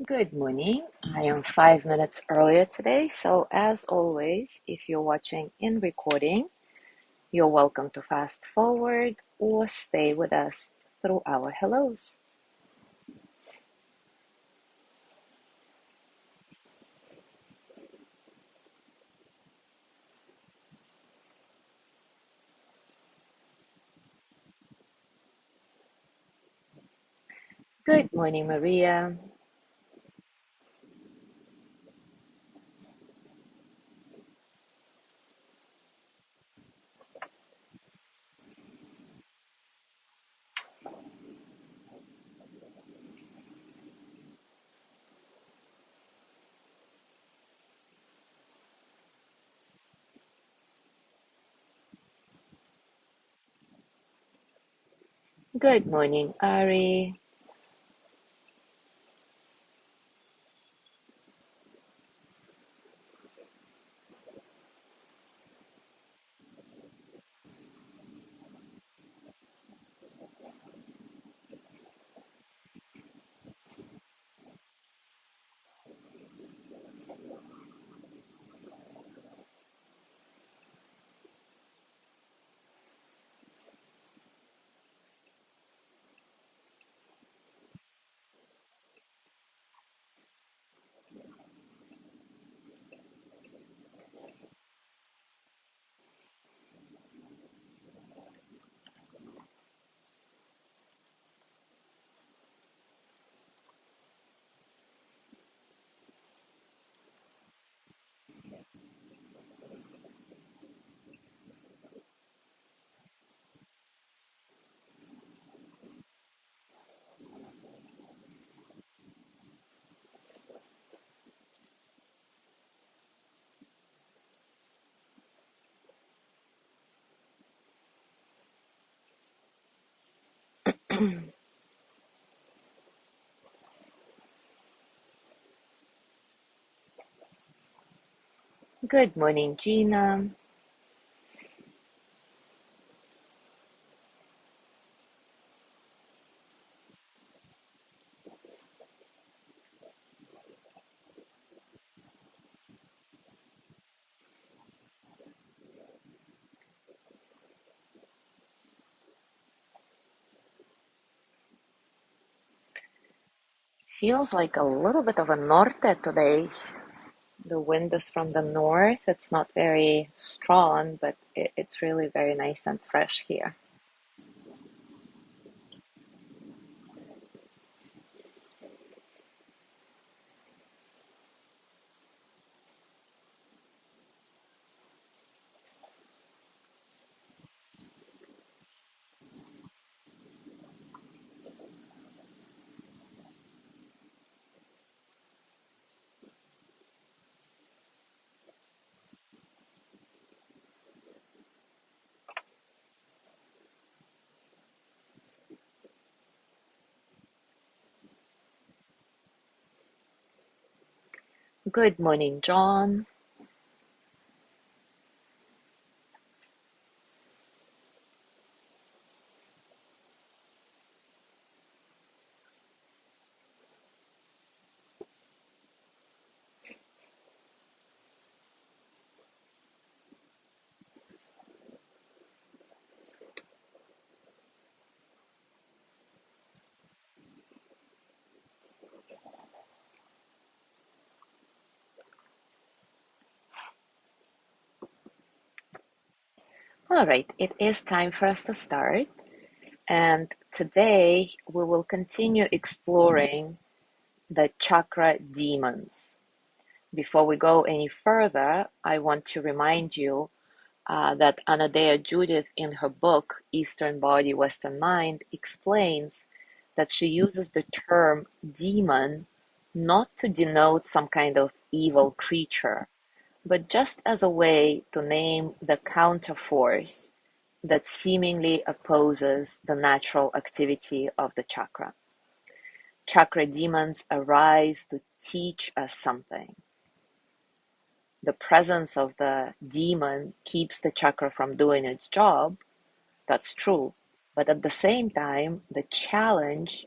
Good morning. I am 5 minutes earlier today, so as always, if you're watching in recording, you're welcome to fast forward or stay with us through our hellos. Good morning, Maria. Good morning, Ari. Good morning, Gina. Feels like a little bit of a norte today. The wind is from the north. It's not very strong, but it's really very nice and fresh here. Good morning, John. All right, it is time for us to start. And today we will continue exploring the chakra demons. Before we go any further, I want to remind you that Anadea Judith, in her book Eastern Body, Western Mind, explains that she uses the term demon not to denote some kind of evil creature, but just as a way to name the counterforce that seemingly opposes the natural activity of the chakra. Chakra demons arise to teach us something. The presence of the demon keeps the chakra from doing its job, that's true. But at the same time, the challenge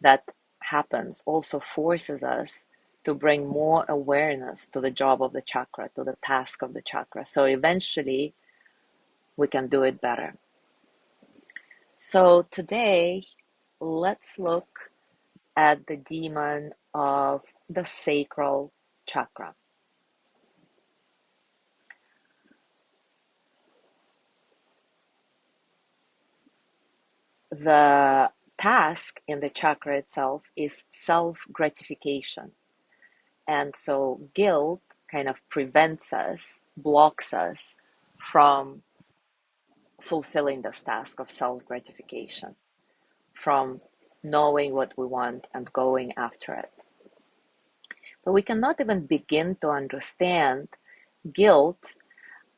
that happens also forces us to bring more awareness to the job of the chakra, to the task of the chakra. So eventually we can do it better. So today, let's look at the demon of the sacral chakra. The task in the chakra itself is self-gratification. And so guilt kind of prevents us, blocks us from fulfilling this task of self-gratification, from knowing what we want and going after it. But we cannot even begin to understand guilt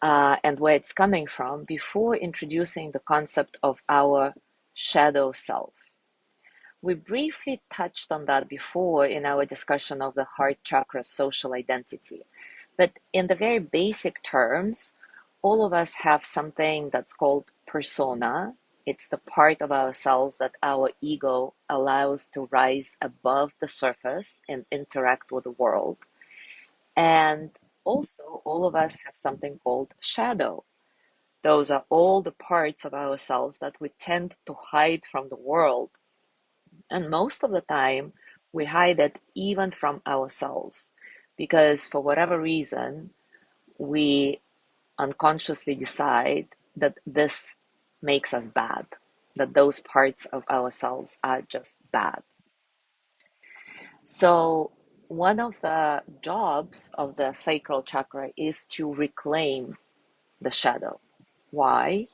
and where it's coming from before introducing the concept of our shadow self. We briefly touched on that before in our discussion of the heart chakra social identity. But in the very basic terms, all of us have something that's called persona. It's the part of ourselves that our ego allows to rise above the surface and interact with the world. And also, all of us have something called shadow. Those are all the parts of ourselves that we tend to hide from the world. And most of the time, we hide it even from ourselves because for whatever reason, we unconsciously decide that this makes us bad, that those parts of ourselves are just bad. So, one of the jobs of the sacral chakra is to reclaim the shadow. Why?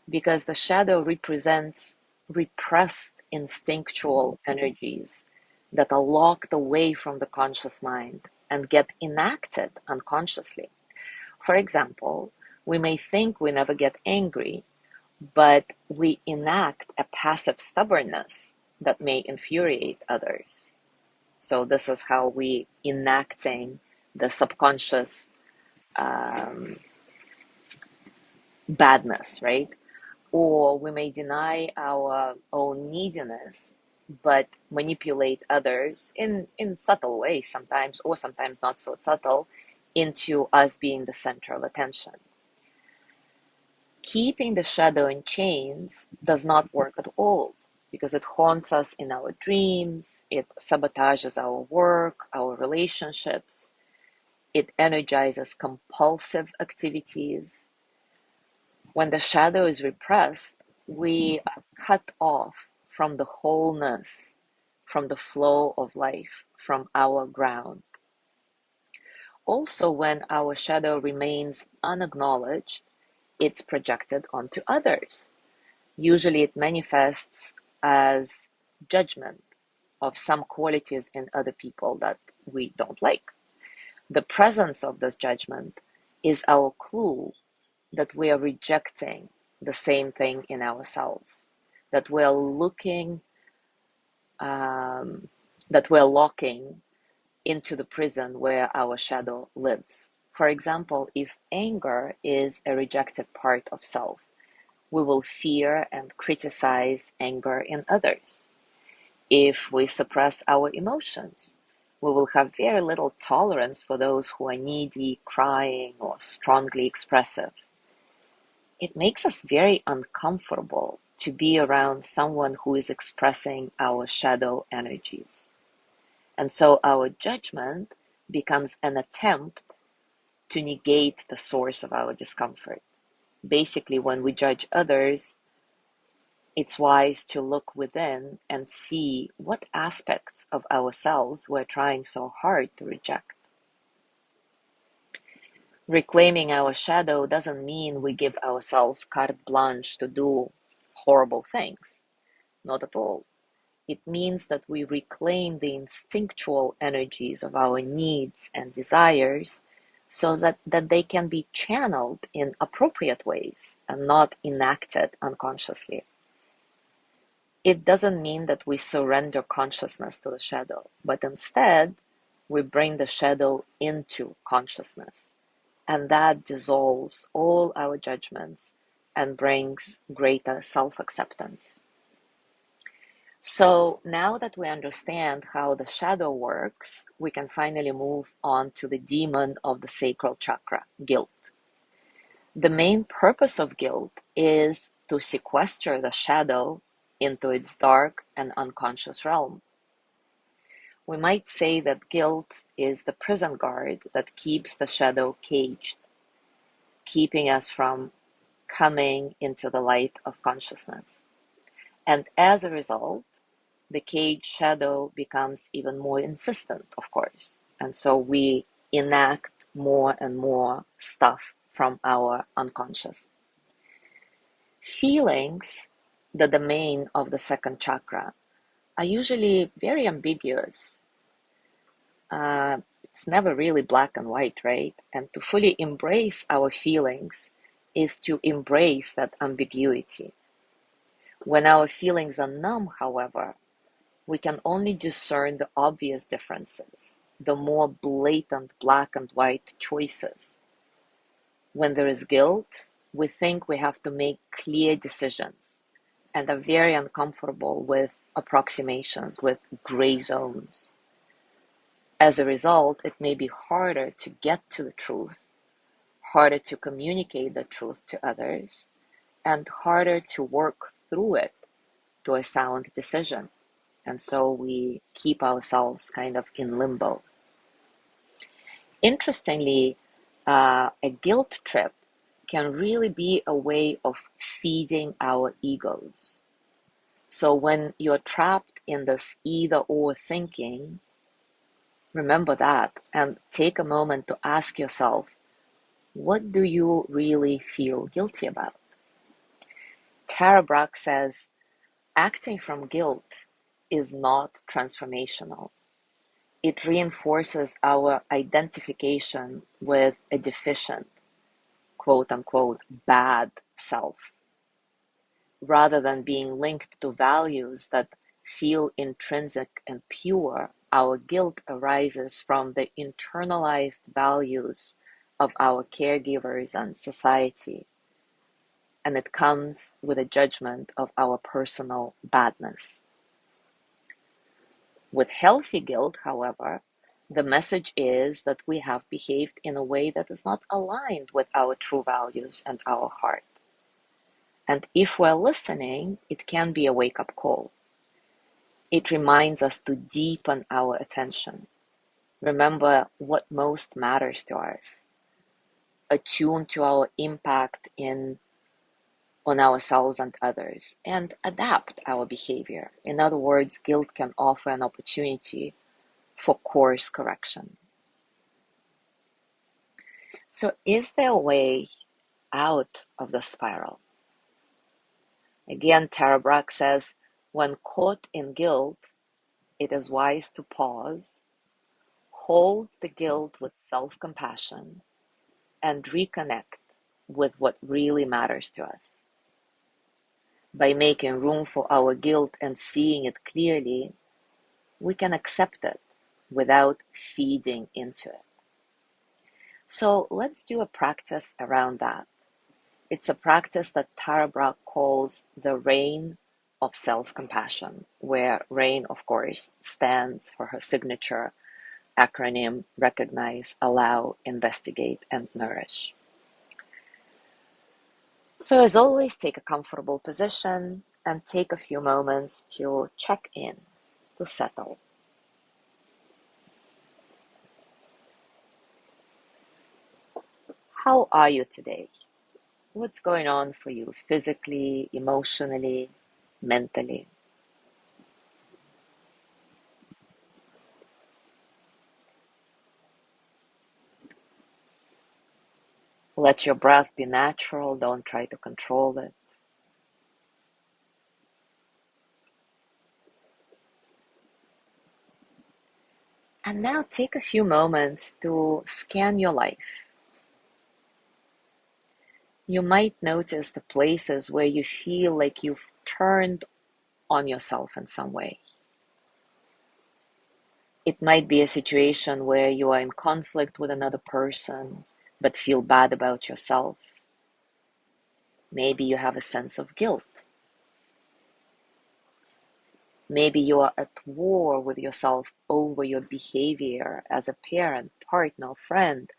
Because the shadow represents repressed instinctual energies that are locked away from the conscious mind and get enacted unconsciously. For example, we may think we never get angry, but we enact a passive stubbornness that may infuriate others. So this is how we enacting the subconscious um, badness, right? Or we may deny our own neediness, but manipulate others in subtle ways sometimes, or sometimes not so subtle, into us being the center of attention. Keeping the shadow in chains does not work at all because it haunts us in our dreams, it sabotages our work, our relationships, it energizes compulsive activities. When the shadow is repressed, we are cut off from the wholeness, from the flow of life, from our ground. Also, when our shadow remains unacknowledged, it's projected onto others. Usually, it manifests as judgment of some qualities in other people that we don't like. The presence of this judgment is our clue that we are rejecting the same thing in ourselves, that we're looking, that we're locking into the prison where our shadow lives. For example, if anger is a rejected part of self, we will fear and criticize anger in others. If we suppress our emotions, we will have very little tolerance for those who are needy, crying, or strongly expressive. It makes us very uncomfortable to be around someone who is expressing our shadow energies. And so our judgment becomes an attempt to negate the source of our discomfort. Basically, when we judge others, it's wise to look within and see what aspects of ourselves we're trying so hard to reject. Reclaiming our shadow doesn't mean we give ourselves carte blanche to do horrible things. Not at all. It means that we reclaim the instinctual energies of our needs and desires so that they can be channeled in appropriate ways and not enacted unconsciously. It doesn't mean that we surrender consciousness to the shadow, but instead, we bring the shadow into consciousness. And that dissolves all our judgments and brings greater self acceptance. So now that we understand how the shadow works, we can finally move on to the demon of the sacral chakra, guilt. The main purpose of guilt is to sequester the shadow into its dark and unconscious realm. We might say that guilt is the prison guard that keeps the shadow caged, keeping us from coming into the light of consciousness. And as a result, the caged shadow becomes even more insistent, of course. And so we enact more and more stuff from our unconscious. Feelings, the domain of the second chakra, are usually very ambiguous. It's never really black and white, right? And to fully embrace our feelings is to embrace that ambiguity. When our feelings are numb, however, we can only discern the obvious differences, the more blatant black and white choices. When there is guilt, we think we have to make clear decisions and are very uncomfortable with approximations, with gray zones. As a result, it may be harder to get to the truth, harder to communicate the truth to others, and harder to work through it to a sound decision. And so we keep ourselves kind of in limbo. Interestingly, a guilt trip can really be a way of feeding our egos. So when you're trapped in this either or thinking, remember that and take a moment to ask yourself, what do you really feel guilty about? Tara Brach says, acting from guilt is not transformational. It reinforces our identification with a deficient, quote unquote, bad self, rather than being linked to values that feel intrinsic and pure. Our guilt arises from the internalized values of our caregivers and society, and it comes with a judgment of our personal badness. With healthy guilt, however, the message is that we have behaved in a way that is not aligned with our true values and our heart. And if we're listening, it can be a wake-up call. It reminds us to deepen our attention. Remember what most matters to us. Attune to our impact on ourselves and others, and adapt our behavior. In other words, guilt can offer an opportunity for course correction. So is there a way out of the spiral? Again, Tara Brach says, when caught in guilt, it is wise to pause, hold the guilt with self-compassion, and reconnect with what really matters to us. By making room for our guilt and seeing it clearly, we can accept it without feeding into it. So let's do a practice around that. It's a practice that Tara Brach calls the RAIN of self-compassion, where RAIN, of course, stands for her signature acronym: Recognize, Allow, Investigate, and Nourish. So as always, take a comfortable position and take a few moments to check in, to settle. How are you today? What's going on for you physically, emotionally, mentally? Let your breath be natural, don't try to control it. And now take a few moments to scan your life. You might notice the places where you feel like you've turned on yourself in some way. It might be a situation where you are in conflict with another person, but feel bad about yourself. Maybe you have a sense of guilt. Maybe you are at war with yourself over your behavior as a parent, partner, friend,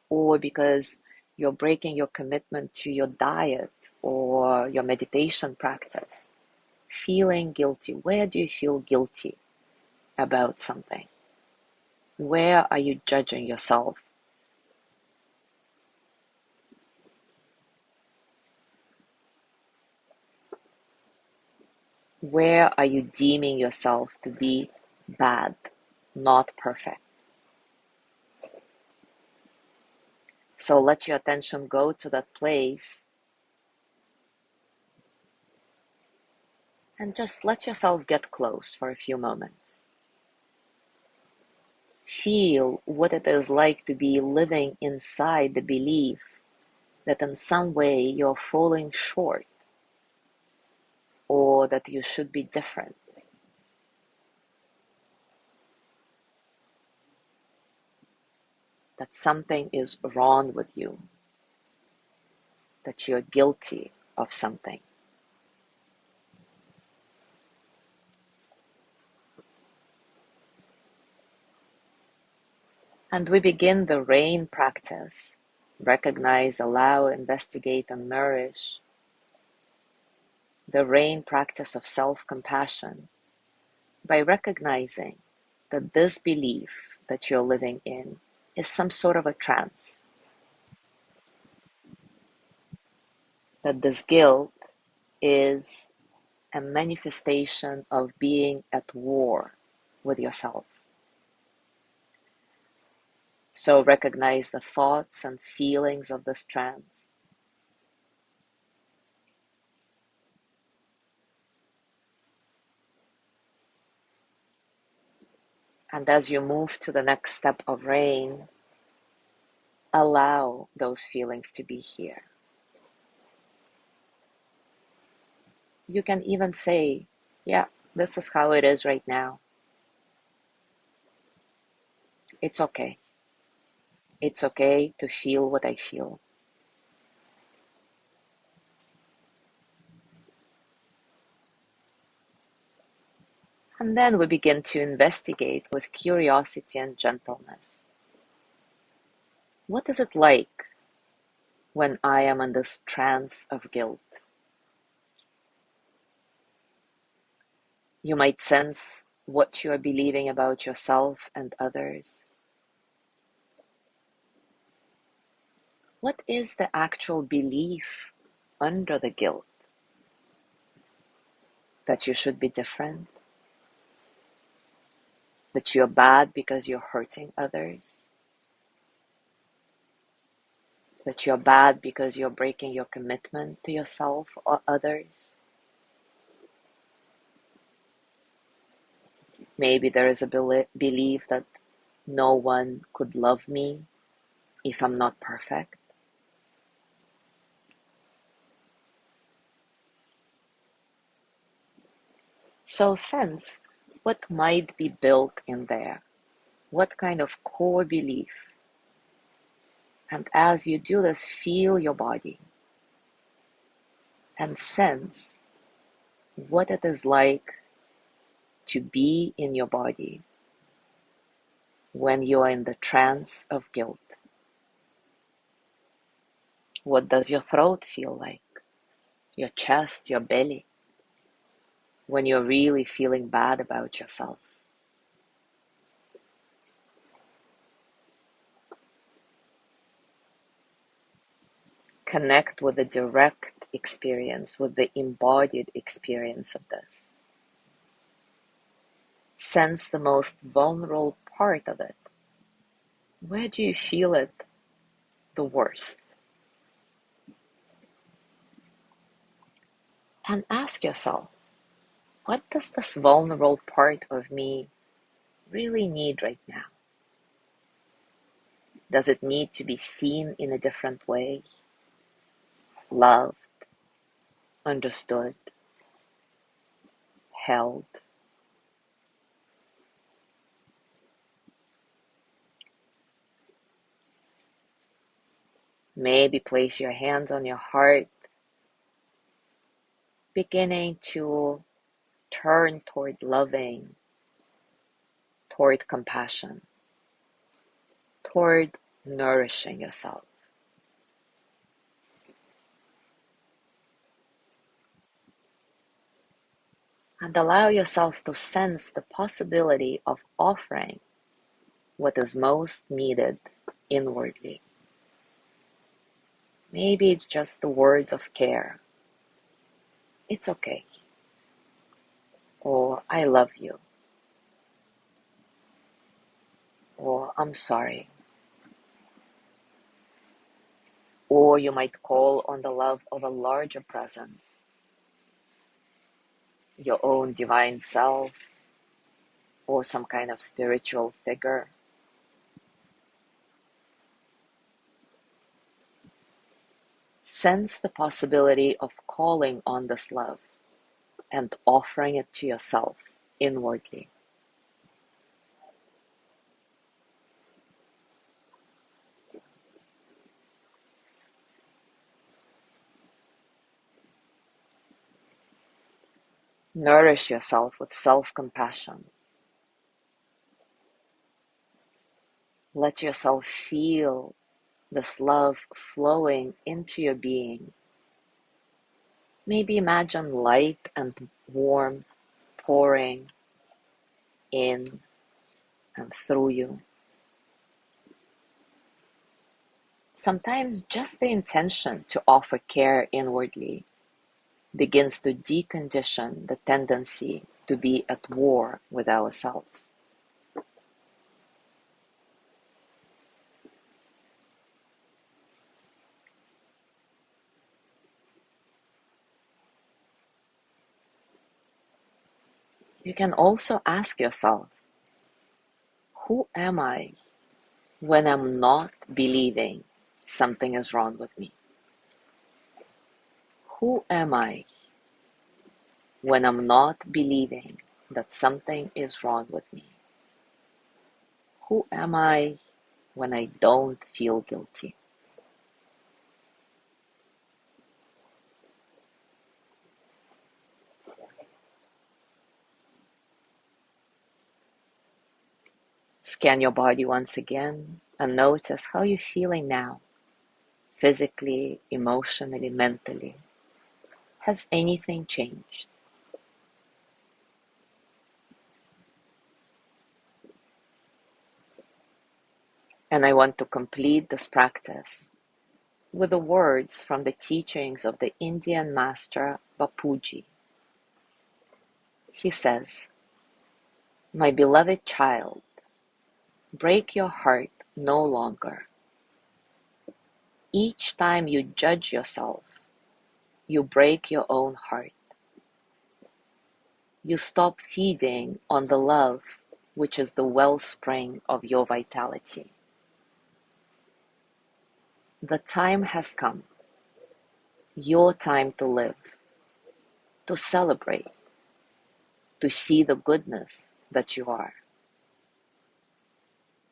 or because you're breaking your commitment to your diet or your meditation practice. Feeling guilty. Where do you feel guilty about something? Where are you judging yourself? Where are you deeming yourself to be bad, not perfect? So let your attention go to that place and just let yourself get close for a few moments. Feel what it is like to be living inside the belief that in some way you're falling short or that you should be different, that something is wrong with you, that you're guilty of something. And we begin the RAIN practice. Recognize, allow, investigate, and nourish. The RAIN practice of self-compassion by recognizing that this belief that you're living in is some sort of a trance, that this guilt is a manifestation of being at war with yourself. So recognize the thoughts and feelings of this trance. And as you move to the next step of RAIN, allow those feelings to be here. You can even say, yeah, this is how it is right now. It's okay. It's okay to feel what I feel. And then we begin to investigate with curiosity and gentleness. What is it like when I am in this trance of guilt? You might sense what you are believing about yourself and others. What is the actual belief under the guilt? That you should be different? That you're bad because you're hurting others? That you're bad because you're breaking your commitment to yourself or others? Maybe there is a belief that no one could love me if I'm not perfect. So sense what might be built in there. What kind of core belief? And as you do this, feel your body and sense what it is like to be in your body when you are in the trance of guilt. What does your throat feel like? Your chest, your belly, when you're really feeling bad about yourself? Connect with the direct experience, with the embodied experience of this. Sense the most vulnerable part of it. Where do you feel it the worst? And ask yourself, what does this vulnerable part of me really need right now? Does it need to be seen in a different way? Loved, understood, held? Maybe place your hands on your heart, beginning to Turn toward loving, toward compassion, toward nourishing yourself. And allow yourself to sense the possibility of offering what is most needed inwardly. Maybe it's just the words of care. It's okay. Or I love you. Or I'm sorry. Or you might call on the love of a larger presence, your own divine self, or some kind of spiritual figure. Sense the possibility of calling on this love and offering it to yourself inwardly. Nourish yourself with self-compassion. Let yourself feel this love flowing into your being. Maybe imagine light and warmth pouring in and through you. Sometimes just the intention to offer care inwardly begins to decondition the tendency to be at war with ourselves. You can also ask yourself, who am I when I'm not believing something is wrong with me? Who am I when I'm not believing that something is wrong with me? Who am I when I don't feel guilty? Scan your body once again and notice how you're feeling now, physically, emotionally, mentally. Has anything changed? And I want to complete this practice with the words from the teachings of the Indian master Bapuji. He says, "My beloved child, break your heart no longer. Each time you judge yourself, you break your own heart. You stop feeding on the love which is the wellspring of your vitality. The time has come, your time to live, to celebrate, to see the goodness that you are.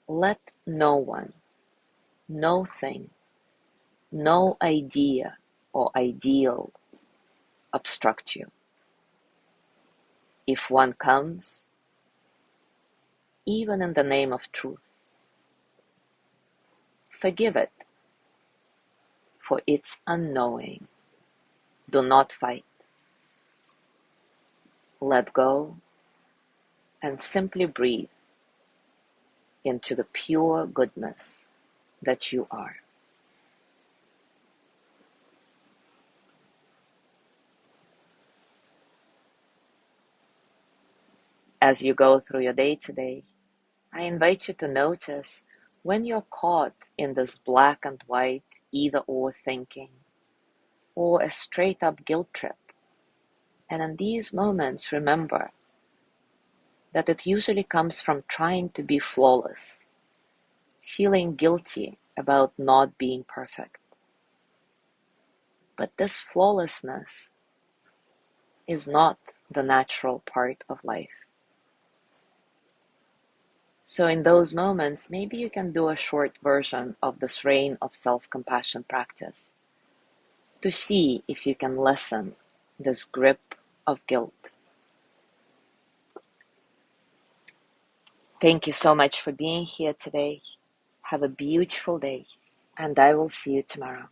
Let no one, no thing, no idea or ideal obstruct you. If one comes, even in the name of truth, forgive it, for it's unknowing. Do not fight. Let go and simply breathe into the pure goodness that you are." As you go through your day today, I invite you to notice when you're caught in this black and white either or thinking, or a straight up guilt trip. And in these moments, remember that it usually comes from trying to be flawless, feeling guilty about not being perfect. But this flawlessness is not the natural part of life. So in those moments, maybe you can do a short version of this rain of self-compassion practice to see if you can lessen this grip of guilt. Thank you so much for being here today. Have a beautiful day, and I will see you tomorrow.